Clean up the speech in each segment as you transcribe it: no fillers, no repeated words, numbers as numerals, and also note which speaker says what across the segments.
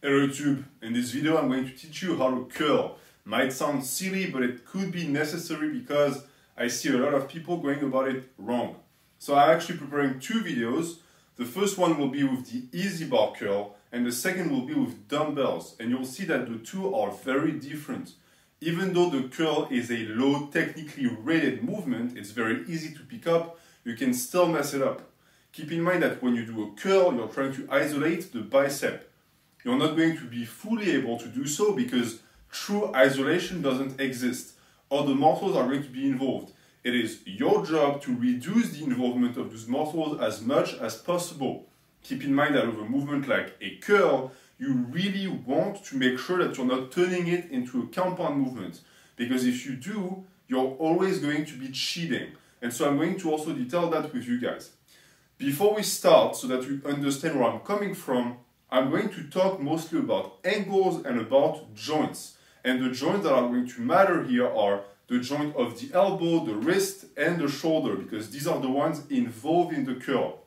Speaker 1: Hello YouTube, in this video I'm going to teach you how to curl. Might sound silly, but it could be necessary because I see a lot of people going about it wrong. So I'm actually preparing two videos. The first one will be with the easy bar curl and the second will be with dumbbells. And you'll see that the two are very different. Even though the curl is a low technically rated movement, it's very easy to pick up, you can still mess it up. Keep in mind that when you do a curl, you're trying to isolate the bicep. You're not going to be fully able to do so because true isolation doesn't exist. Other muscles are going to be involved. It is your job to reduce the involvement of those muscles as much as possible. Keep in mind that with a movement like a curl, you really want to make sure that you're not turning it into a compound movement. Because if you do, you're always going to be cheating. And so I'm going to also detail that with you guys. Before we start, so that you understand where I'm coming from, I'm going to talk mostly about angles and about joints. And the joints that are going to matter here are the joint of the elbow, the wrist, and the shoulder, because these are the ones involved in the curl.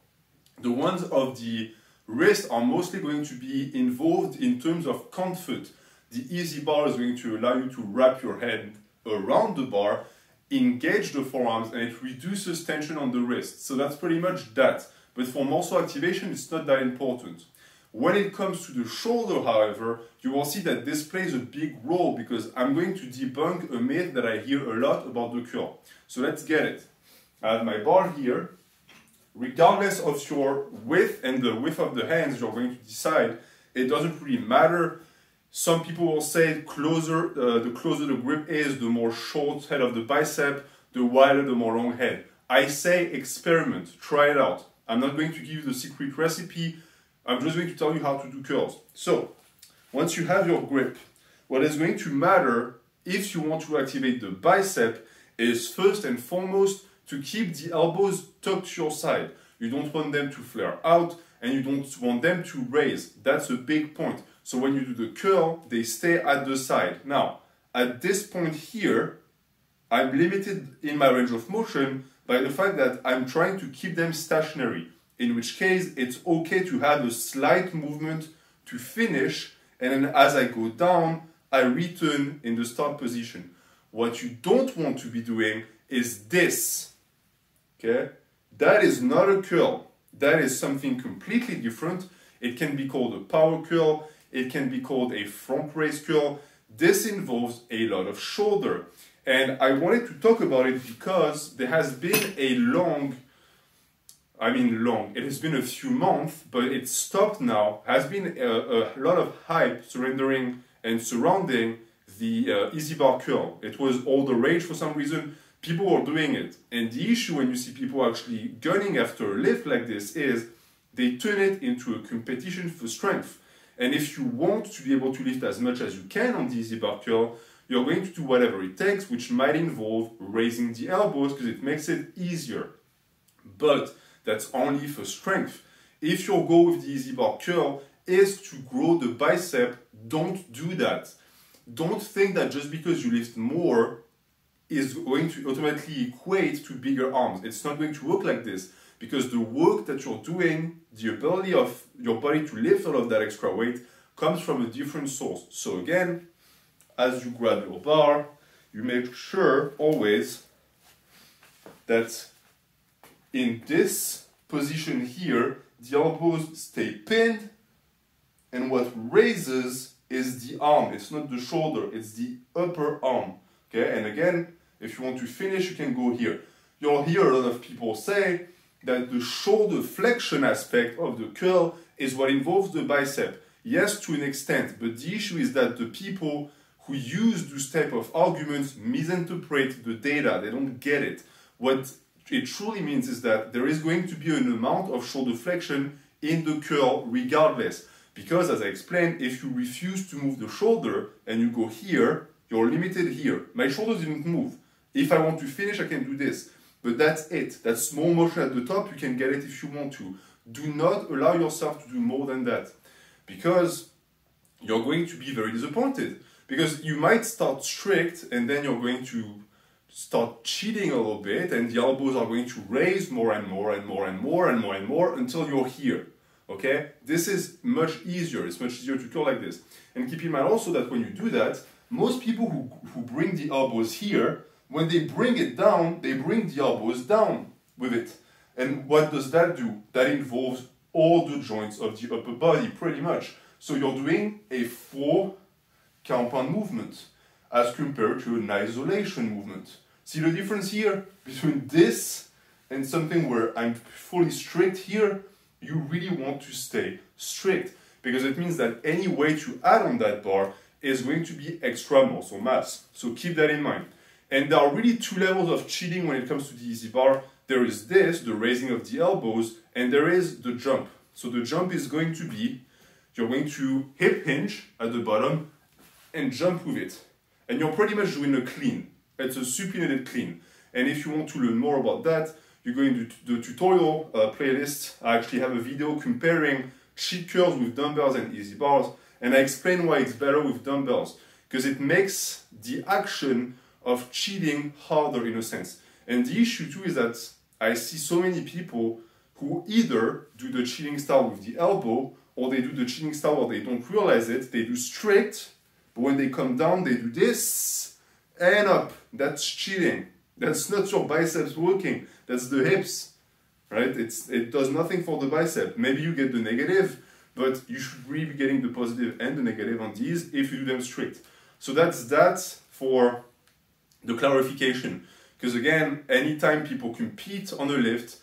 Speaker 1: The ones of the wrist are mostly going to be involved in terms of comfort. The easy bar is going to allow you to wrap your head around the bar, engage the forearms, and it reduces tension on the wrist. So that's pretty much that. But for muscle activation, it's not that important. When it comes to the shoulder, however, you will see that this plays a big role because I'm going to debunk a myth that I hear a lot about the curl. So let's get it. I have my bar here. Regardless of your width and the width of the hands, you're going to decide. It doesn't really matter. Some people will say the closer the grip is, the more short head of the bicep, the wider, the more long head. I say experiment, try it out. I'm not going to give you the secret recipe. I'm just going to tell you how to do curls. So, once you have your grip, what is going to matter if you want to activate the bicep is first and foremost to keep the elbows tucked to your side. You don't want them to flare out and you don't want them to raise. That's a big point. So when you do the curl, they stay at the side. Now, at this point here, I'm limited in my range of motion by the fact that I'm trying to keep them stationary. In which case, it's okay to have a slight movement to finish, and then as I go down, I return in the start position. What you don't want to be doing is this, okay? That is not a curl. That is something completely different. It can be called a power curl. It can be called a front raise curl. This involves a lot of shoulder. And I wanted to talk about it because there has been a it has been a few months, but it's stopped now. Has been a lot of hype surrendering and surrounding the easy bar curl. It was all the rage for some reason. People were doing it. And the issue when you see people actually gunning after a lift like this is they turn it into a competition for strength. And if you want to be able to lift as much as you can on the easy bar curl, you're going to do whatever it takes, which might involve raising the elbows because it makes it easier. But that's only for strength. If your goal with the easy bar curl is to grow the bicep, don't do that. Don't think that just because you lift more is going to automatically equate to bigger arms. It's not going to work like this because the work that you're doing, the ability of your body to lift all of that extra weight comes from a different source. So again, as you grab your bar, you make sure always that in this position here, the elbows stay pinned, and what raises is the arm. It's not the shoulder, it's the upper arm. Okay, and again, if you want to finish, you can go here. You'll hear a lot of people say that the shoulder flexion aspect of the curl is what involves the bicep. Yes, to an extent, but the issue is that the people who use this type of arguments misinterpret the data. They don't get it. What it truly means is that there is going to be an amount of shoulder flexion in the curl regardless. Because as I explained, if you refuse to move the shoulder and you go here, you're limited here. My shoulder didn't move. If I want to finish, I can do this. But that's it. That small motion at the top, you can get it if you want to. Do not allow yourself to do more than that. Because you're going to be very disappointed. Because you might start strict and then you're going to start cheating a little bit and the elbows are going to raise more and more and more and more and more and more until you're here. okay? This is much easier. It's much easier to curl like this. And keep in mind also that when you do that, most people who bring the elbows here, when they bring it down, they bring the elbows down with it. And what does that do? That involves all the joints of the upper body, pretty much. So you're doing a 4-compound movement as compared to an isolation movement. See the difference here between this and something where I'm fully strict here? You really want to stay strict because it means that any weight you add on that bar is going to be extra muscle mass. So keep that in mind. And there are really 2 levels of cheating when it comes to the easy bar. There is this, the raising of the elbows, and there is the jump. So the jump is going to be, you're going to hip hinge at the bottom and jump with it. And you're pretty much doing a clean. It's a supinated clean. And if you want to learn more about that, you go into the tutorial playlist. I actually have a video comparing cheat curls with dumbbells and easy bars. And I explain why it's better with dumbbells. Because it makes the action of cheating harder in a sense. And the issue too is that I see so many people who either do the cheating style with the elbow or they do the cheating style where they don't realize it. They do strict, but when they come down, they do this and up. That's cheating. That's not your biceps working. That's the hips, right? It does nothing for the bicep. Maybe you get the negative, but you should really be getting the positive and the negative on these if you do them strict. So that's that for the clarification. Because again, anytime people compete on a lift,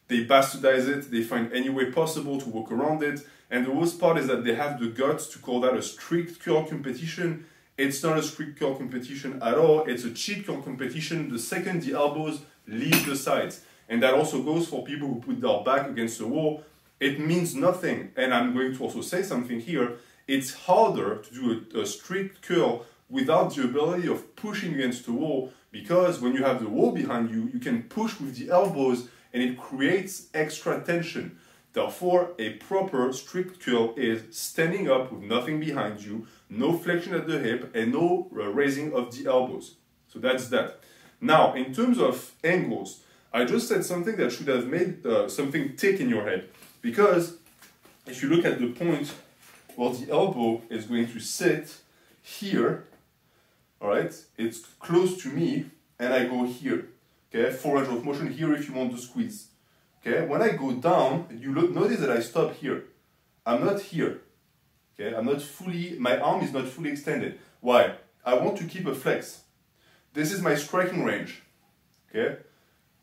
Speaker 1: they bastardize it, they find any way possible to work around it. And the worst part is that they have the guts to call that a strict curl competition. It's not a strict curl competition at all. It's a cheat curl competition the second the elbows leave the sides. And that also goes for people who put their back against the wall. It means nothing. And I'm going to also say something here. It's harder to do a strict curl without the ability of pushing against the wall, because when you have the wall behind you, you can push with the elbows and it creates extra tension. Therefore, a proper strict curl is standing up with nothing behind you, no flexion at the hip, and no raising of the elbows. So that's that. Now, in terms of angles, I just said something that should have made something tick in your head. Because if you look at the point where the elbow is going to sit here, all right, it's close to me, and I go here. Okay, 4 range of motion here if you want to squeeze. Okay, when I go down, you notice that I stop here. I'm not here. Okay, I'm not fully, my arm is not fully extended. Why? I want to keep a flex. This is my striking range. Okay,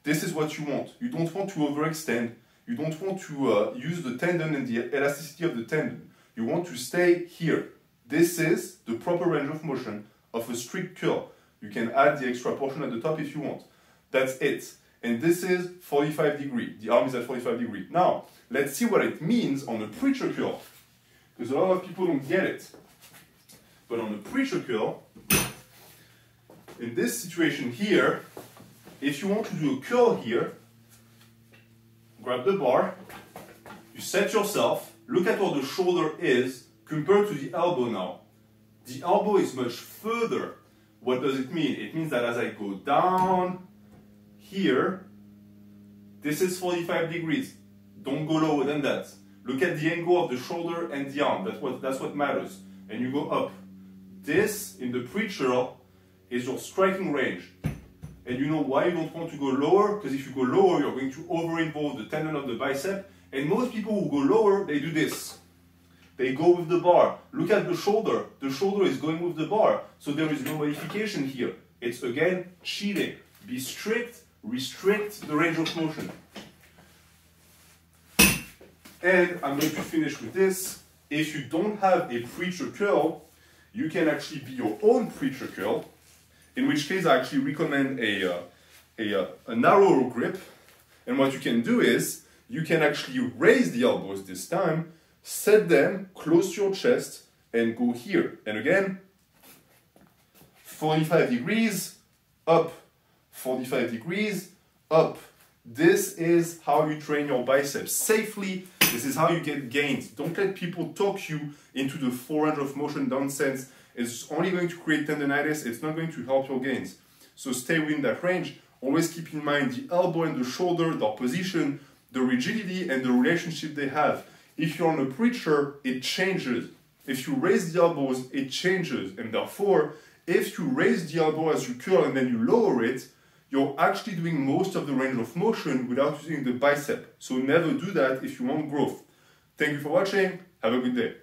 Speaker 1: this is what you want. You don't want to overextend. You don't want to use the tendon and the elasticity of the tendon. You want to stay here. This is the proper range of motion of a strict curl. You can add the extra portion at the top if you want. That's it. And this is 45 degrees. The arm is at 45 degrees. Now, let's see what it means on a preacher curl. Because a lot of people don't get it. But on a preacher curl, in this situation here, if you want to do a curl here, grab the bar, you set yourself, look at where the shoulder is compared to the elbow now. The elbow is much further. What does it mean? It means that as I go down here, this is 45 degrees. Don't go lower than that. Look at the angle of the shoulder and the arm. That's what matters. And you go up. This, in the preacher, is your striking range. And you know why you don't want to go lower? Because if you go lower, you're going to over-involve the tendon of the bicep. And most people who go lower, they do this. They go with the bar. Look at the shoulder. The shoulder is going with the bar. So there is no modification here. It's again cheating. Be strict, restrict the range of motion. And I'm going to finish with this. If you don't have a preacher curl, you can actually be your own preacher curl. In which case I actually recommend a narrower grip. And what you can do is, you can actually raise the elbows this time, set them close to your chest, and go here. And again, 45 degrees, up, 45 degrees, up. This is how you train your biceps safely. This is how you get gains. Don't let people talk you into the 4 range of motion nonsense. It's only going to create tendonitis. It's not going to help your gains. So stay within that range. Always keep in mind the elbow and the shoulder, their position, the rigidity and the relationship they have. If you're on a preacher, it changes. If you raise the elbows, it changes. And therefore, if you raise the elbow as you curl and then you lower it, you're actually doing most of the range of motion without using the bicep. So never do that if you want growth. Thank you for watching. Have a good day.